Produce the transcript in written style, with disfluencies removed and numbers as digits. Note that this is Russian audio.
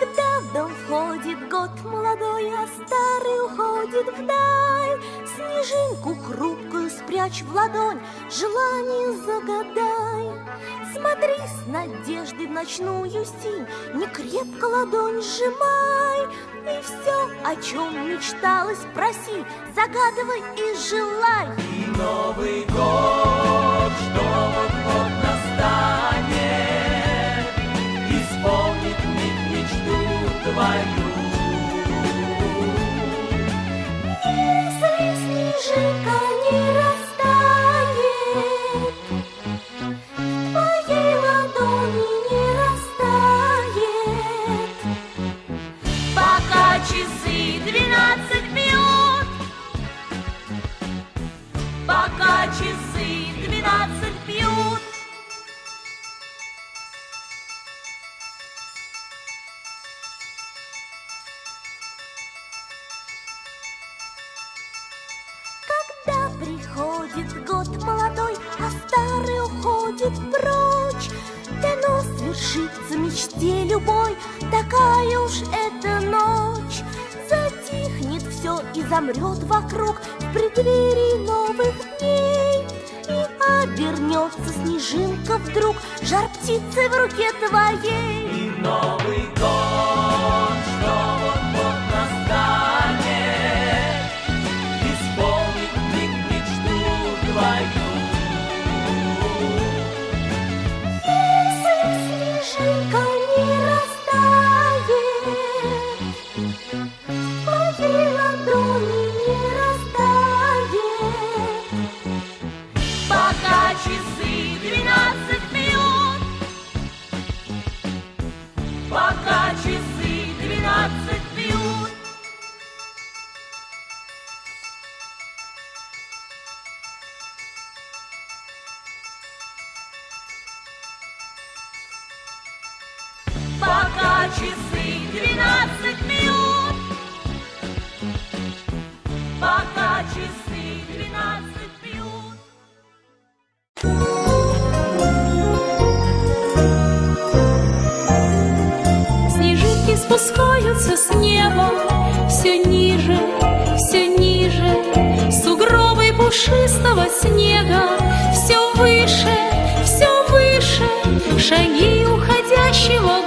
Когда в дом входит год молодой, а старый уходит вдаль, снежинку хрупкую спрячь в ладонь, желание загадай. Смотри с надеждой в ночную синь, не крепко ладонь сжимай, и все, о чем мечталось, проси, загадывай и желай. И Новый год, что вот-вот настанет, исполнит миг мечту твою. Если снежинка не растает, в твоей ладони не растает, Пока часы 12 бьют, пока часы 12 бьют. когда приходит год молодой, а старый уходит прочь, дано свершится мечте любой, такая уж эта ночь. Затихнет все и замрет вокруг в преддверии новых дней, и обернется снежинка вдруг жар птицы в руке твоей. И Новый год, что вот-вот настанет, исполнит миг мечту твою. Если снежинка не растает, в твоей ладони не растает, Пока часы 12 бьют, пока часы 12 бьют. Пока часы 12 бьют, пока часы 12 бьют. Снежинки спускаются с неба все ниже, сугробы пушистого снега все выше, шаги уходящего